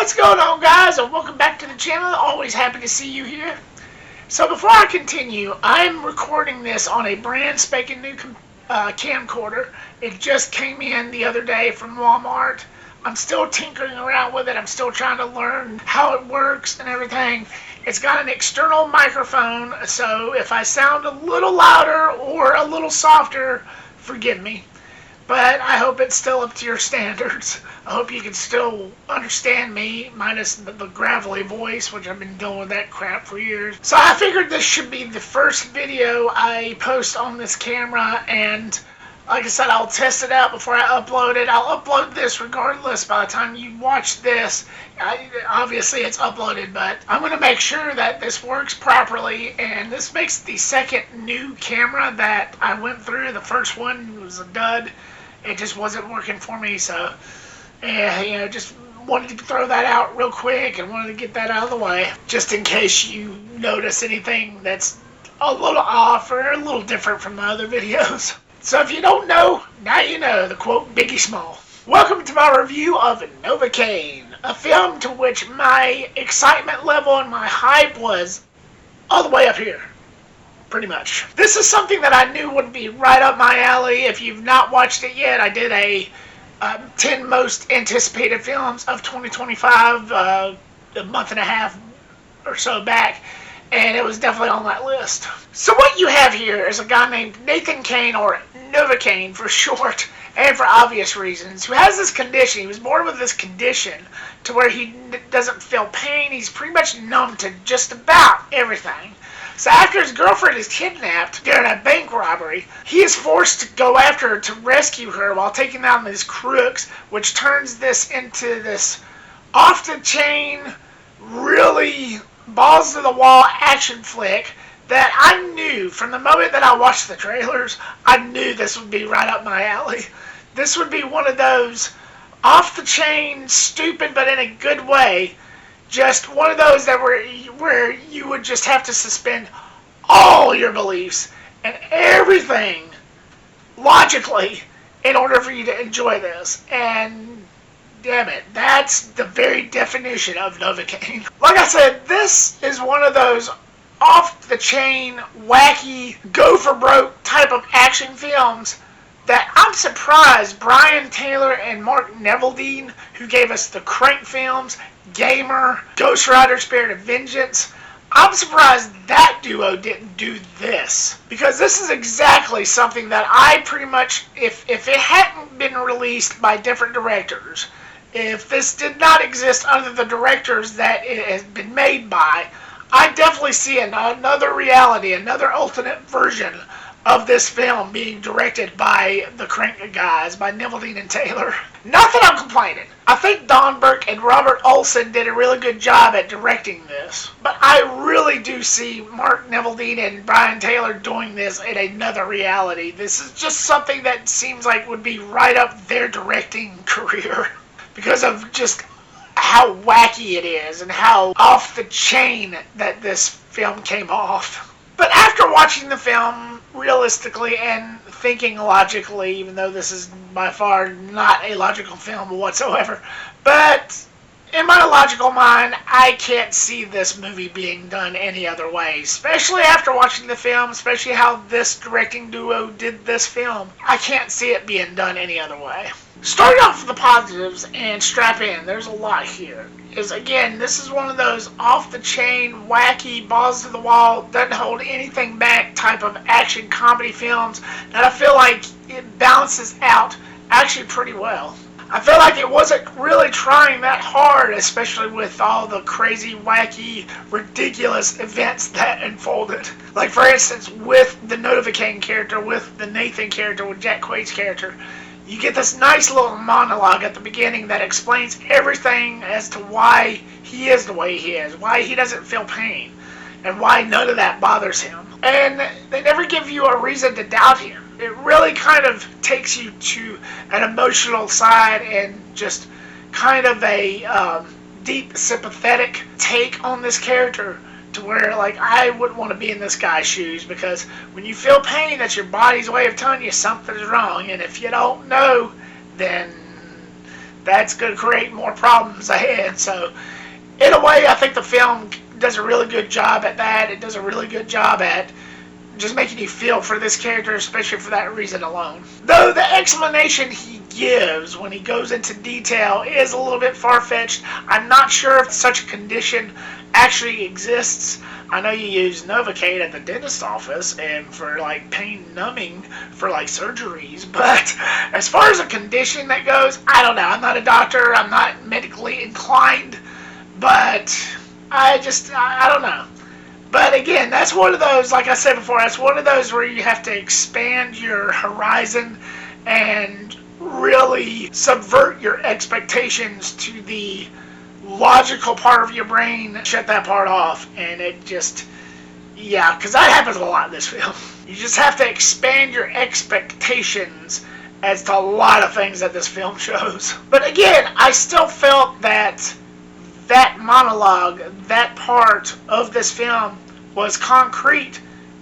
What's going on, guys, and welcome back to the channel. Always happy to see you here. So before I continue, I'm recording this on a brand spanking new camcorder. It just came in the other day from Walmart. I'm still tinkering around with it. I'm still trying to learn how it works and everything. It's got an external microphone, so if I sound a little louder or a little softer, forgive me. But I hope it's still up to your standards. I hope you can still understand me, minus the gravelly voice, which I've been dealing with that crap for years. So I figured this should be the first video I post on this camera, and like I said, I'll test it out before I upload it. I'll upload this regardless by the time you watch this. Obviously it's uploaded, but I'm going to make sure that this works properly, and this makes the second new camera that I went through. The first one was a dud. It just wasn't working for me, so just wanted to throw that out real quick and wanted to get that out of the way, just in case you notice anything that's a little off or a little different from the other videos. So if you don't know, now you know, the quote Biggie Small. Welcome to my review of Novocaine, a film to which my excitement level and my hype was all the way up here. Pretty much. This is something that I knew would be right up my alley. If you've not watched it yet, I did a 10 most anticipated films of 2025 a month and a half or so back, and it was definitely on that list. So what you have here is a guy named Nathan Cain, or Novocaine for short, and for obvious reasons, who has this condition. He was born with this condition to where he doesn't feel pain. He's pretty much numb to just about everything. So after his girlfriend is kidnapped during a bank robbery, he is forced to go after her to rescue her while taking down these crooks, which turns this into this off-the-chain, really balls-to-the-wall action flick that I knew from the moment that I watched the trailers. I knew this would be right up my alley. This would be one of those off-the-chain, stupid but in a good way, just one of those that where you would just have to suspend all your beliefs and everything logically in order for you to enjoy this. And damn it, that's the very definition of Novocaine. Like I said, this is one of those off-the-chain, wacky, go-for-broke type of action films that I'm surprised Brian Taylor and Mark Neveldine, who gave us the Crank films, Gamer, Ghost Rider, Spirit of Vengeance, I'm surprised that duo didn't do this. Because this is exactly something that I pretty much, if it hadn't been released by different directors, if this did not exist under the directors that it has been made by, I definitely see another reality, another alternate version of this film being directed by the Crank guys, by Neveldine and Taylor. Not that I'm complaining. I think Berk and Robert Olsen did a really good job at directing this. But I really do see Mark Neveldine and Brian Taylor doing this in another reality. This is just something that seems like would be right up their directing career, because of just how wacky it is and how off the chain that this film came off. But after watching the film realistically and thinking logically, even though this is by far not a logical film whatsoever, but in my logical mind, I can't see this movie being done any other way, especially after watching the film, especially how this directing duo did this film. I can't see it being done any other way. Starting off with the positives and strap in, there's a lot here. Again, this is one of those off-the-chain, wacky, balls-to-the-wall, doesn't hold anything back type of action comedy films that I feel like it balances out actually pretty well. I feel like it wasn't really trying that hard, especially with all the crazy, wacky, ridiculous events that unfolded. Like, for instance, with the Novocaine character, with the Nathan character, with Jack Quaid's character, you get this nice little monologue at the beginning that explains everything as to why he is the way he is, why he doesn't feel pain, and why none of that bothers him. And they never give you a reason to doubt him. It really kind of takes you to an emotional side and just kind of a deep, sympathetic take on this character, to where, like, I wouldn't want to be in this guy's shoes, because when you feel pain, that's your body's way of telling you something's wrong, and if you don't know, then that's going to create more problems ahead. So, in a way, I think the film does a really good job at that. It does a really good job at just making you feel for this character, especially for that reason alone. Though the explanation he gives when he goes into detail is a little bit far-fetched. I'm not sure if such a condition actually exists. I know you use Novocaine at the dentist office and for like pain numbing for like surgeries, but as far as a condition that goes, I don't know. I'm not a doctor. I'm not medically inclined, but I don't know. But again, that's one of those, like I said before, that's one of those where you have to expand your horizon and really subvert your expectations to the logical part of your brain, shut that part off, and it just, yeah, because that happens a lot in this film. You just have to expand your expectations as to a lot of things that this film shows. But again, I still felt that monologue, that part of this film was concrete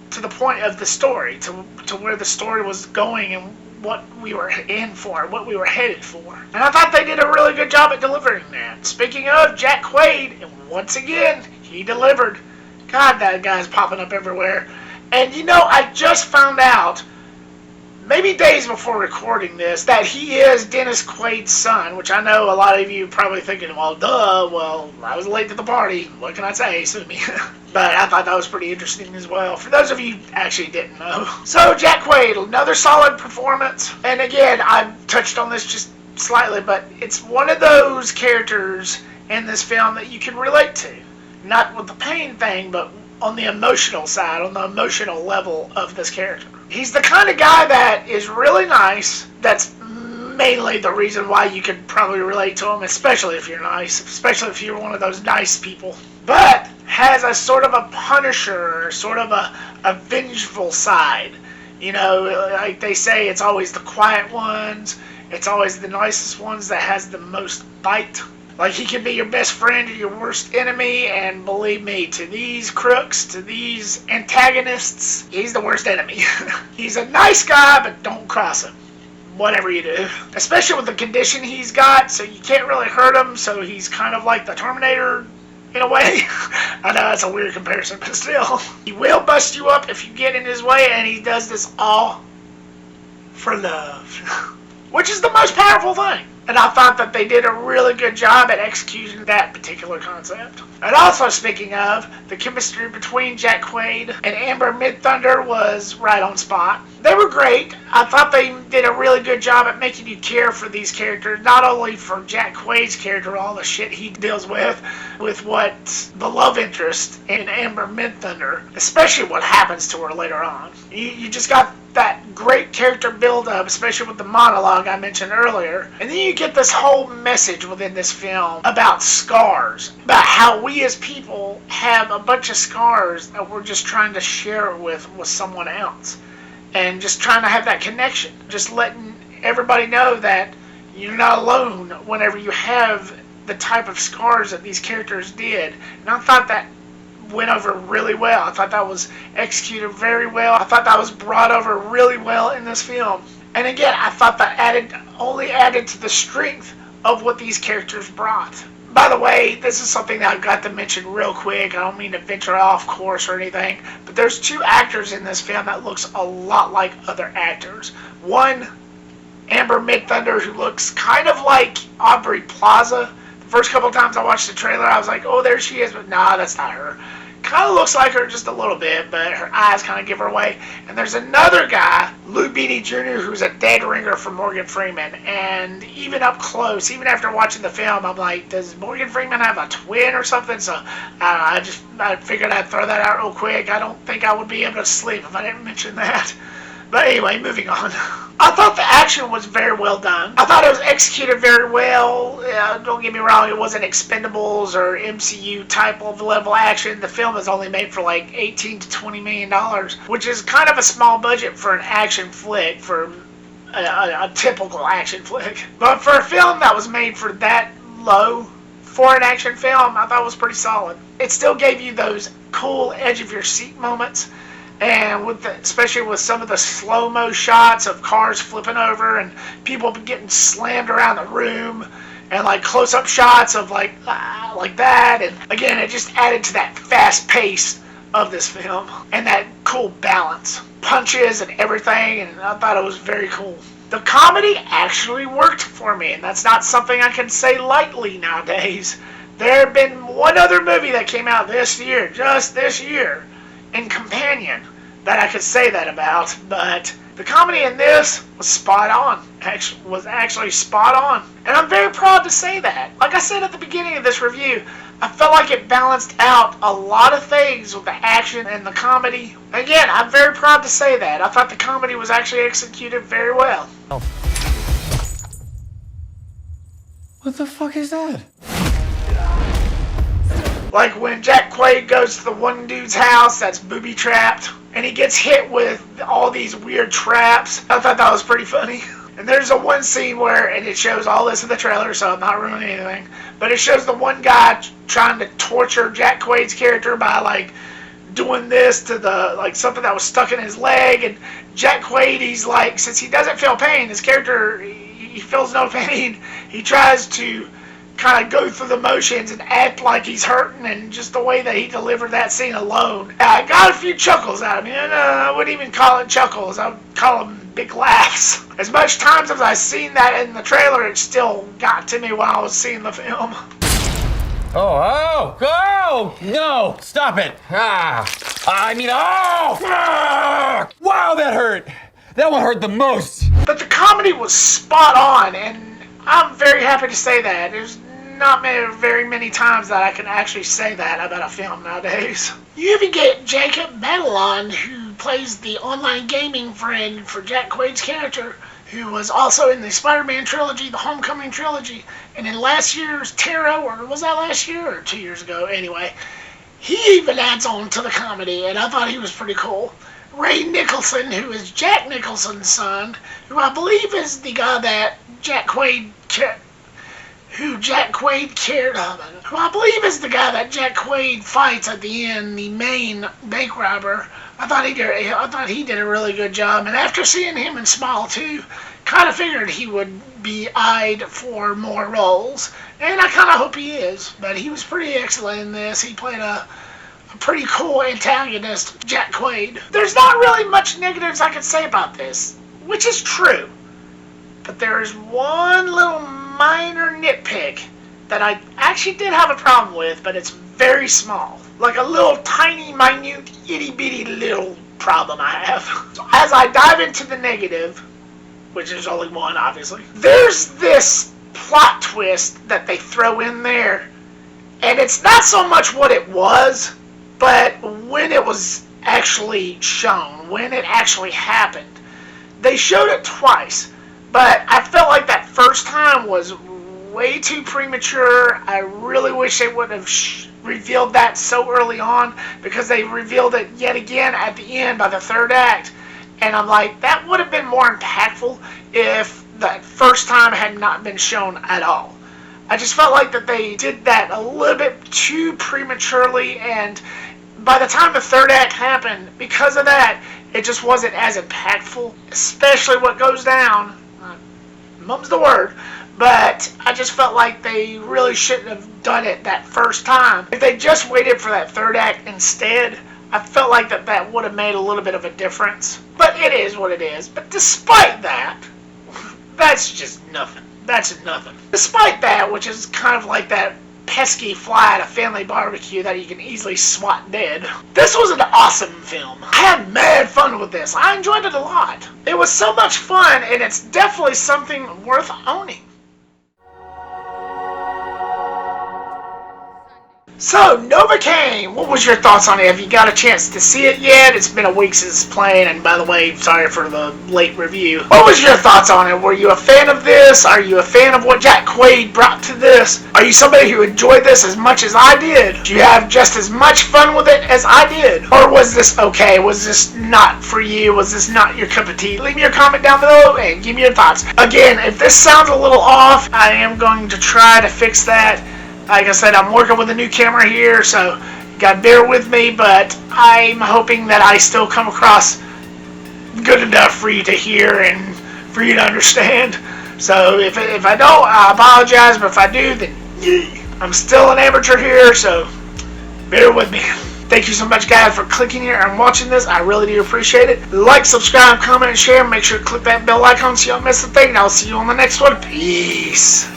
to the point of the story, to where the story was going and what we were in for, what we were headed for. And I thought they did a really good job at delivering that. Speaking of Jack Quaid, once again, he delivered. God, that guy's popping up everywhere. And you know, I just found out, maybe days before recording this, that he is Dennis Quaid's son, which I know a lot of you are probably thinking, well, duh, well, I was late to the party. What can I say? Sue me. But I thought that was pretty interesting as well, for those of you who actually didn't know. So, Jack Quaid, another solid performance. And again, I've touched on this just slightly, but it's one of those characters in this film that you can relate to. Not with the pain thing, but on the emotional side, on the emotional level of this character. He's the kind of guy that is really nice. That's mainly the reason why you could probably relate to him, especially if you're nice, especially if you're one of those nice people. But has a sort of a punisher, sort of a vengeful side. You know, like they say, it's always the quiet ones, it's always the nicest ones that has the most bite. Like, he can be your best friend or your worst enemy, and believe me, to these crooks, to these antagonists, he's the worst enemy. He's a nice guy, but don't cross him, whatever you do. Especially with the condition he's got, so you can't really hurt him, so he's kind of like the Terminator, in a way. I know that's a weird comparison, but still. He will bust you up if you get in his way, and he does this all for love. Which is the most powerful thing. And I thought that they did a really good job at executing that particular concept. And also, speaking of, the chemistry between Jack Quaid and Amber Midthunder was right on spot. They were great. I thought they did a really good job at making you care for these characters. Not only for Jack Quaid's character, all the shit he deals with what the love interest in Amber Midthunder, especially what happens to her later on. You just got that great character build-up, especially with the monologue I mentioned earlier. And then you get this whole message within this film about scars, about how we as people have a bunch of scars that we're just trying to share with someone else. And just trying to have that connection. Just letting everybody know that you're not alone whenever you have the type of scars that these characters did. And I thought that went over really well. I thought that was executed very well. I thought that was brought over really well in this film. And again, I thought that only added to the strength of what these characters brought. By the way, this is something that I've got to mention real quick. I don't mean to venture off course or anything, but there's two actors in this film that looks a lot like other actors. One, Amber Midthunder, who looks kind of like Aubrey Plaza. The first couple of times I watched the trailer, I was like, oh, there she is, but nah, that's not her. Kind of looks like her just a little bit, but her eyes kind of give her away. And there's another guy, Lou Beatty Jr., who's a dead ringer for Morgan Freeman. And even up close, even after watching the film, I'm like, does Morgan Freeman have a twin or something? So I figured I'd throw that out real quick. I don't think I would be able to sleep if I didn't mention that. But anyway, moving on. I thought the action was very well done. I thought it was executed very well. Don't get me wrong, it wasn't Expendables or MCU type of level action. The film is only made for like $18 to $20 million, which is kind of a small budget for an action flick, for a typical action flick. But for a film that was made for that low, for an action film, I thought it was pretty solid. It still gave you those cool edge of your seat moments. And especially with some of the slow-mo shots of cars flipping over and people getting slammed around the room. and like close-up shots of like that, and again, it just added to that fast pace of this film and that cool balance, punches and everything, and I thought it was very cool. The comedy actually worked for me, and that's not something I can say lightly nowadays. There had been one other movie that came out this year, just this year, in Companion, that I could say that about, but the comedy in this was spot on. Was actually spot on. And I'm very proud to say that. Like I said at the beginning of this review, I felt like it balanced out a lot of things with the action and the comedy. Again, I'm very proud to say that. I thought the comedy was actually executed very well. What the fuck is that? Like when Jack Quaid goes to the one dude's house that's booby-trapped, and he gets hit with all these weird traps. I thought that was pretty funny. And there's a one scene where, and it shows all this in the trailer, so I'm not ruining anything, but it shows the one guy trying to torture Jack Quaid's character by like doing this to the, like something that was stuck in his leg, and Jack Quaid, he's like, since he doesn't feel pain, his character, he feels no pain, he tries to kind of go through the motions and act like he's hurting, and just the way that he delivered that scene alone, I got a few chuckles out of me. And I wouldn't even call it chuckles, I would call them big laughs. As much times as I've seen that in the trailer, it still got to me while I was seeing the film. Oh, no, stop it. Wow, that hurt. That one hurt the most. But the comedy was spot on, and I'm very happy to say that. There's not very many times that I can actually say that about a film nowadays. You even get Jacob Batalon, who plays the online gaming friend for Jack Quaid's character, who was also in the Spider-Man trilogy, the Homecoming trilogy, and in last year's Terror, or was that last year or 2 years ago? Anyway, he even adds on to the comedy, and I thought he was pretty cool. Ray Nicholson, who is Jack Nicholson's son, who I believe is the guy that Jack Quaid fights at the end, the main bank robber. I thought he did a really good job, and after seeing him in Smile 2, kind of figured he would be eyed for more roles, and I kind of hope he is. But he was pretty excellent in this. He played a pretty cool antagonist, Jack Quaid. There's not really much negatives I could say about this, which is true. But there is one little minor nitpick that I actually did have a problem with, but it's very small. Like a little tiny, minute, itty-bitty little problem I have. So as I dive into the negative, which is only one, obviously, there's this plot twist that they throw in there, and it's not so much what it was, but when it was actually shown, when it actually happened. They showed it twice, but I felt like that first time was way too premature. I really wish they would have revealed that so early on, because they revealed it yet again at the end by the third act. And I'm like, that would have been more impactful if that first time had not been shown at all. I just felt like that they did that a little bit too prematurely, and by the time the third act happened, because of that, it just wasn't as impactful, especially what goes down. Mum's the word. But I just felt like they really shouldn't have done it that first time. If they just waited for that third act instead, I felt like that would have made a little bit of a difference. But it is what it is. But despite that, that's just nothing. That's nothing. Despite that, which is kind of like that pesky fly at a family barbecue that you can easily swat dead, this was an awesome film. I had mad fun with this. I enjoyed it a lot. It was so much fun, and it's definitely something worth owning. So, Novocaine, what was your thoughts on it? Have you got a chance to see it yet? It's been a week since it's playing, and by the way, sorry for the late review. What was your thoughts on it? Were you a fan of this? Are you a fan of what Jack Quaid brought to this? Are you somebody who enjoyed this as much as I did? Did you have just as much fun with it as I did? Or was this okay? Was this not for you? Was this not your cup of tea? Leave me your comment down below and give me your thoughts. Again, if this sounds a little off, I am going to try to fix that. Like I said, I'm working with a new camera here, so you gotta bear with me, but I'm hoping that I still come across good enough for you to hear and for you to understand. So if I don't, I apologize, but if I do, then I'm still an amateur here, so bear with me. Thank you so much, guys, for clicking here and watching this. I really do appreciate it. Like, subscribe, comment, and share. Make sure to click that bell icon so you don't miss a thing. And I'll see you on the next one. Peace.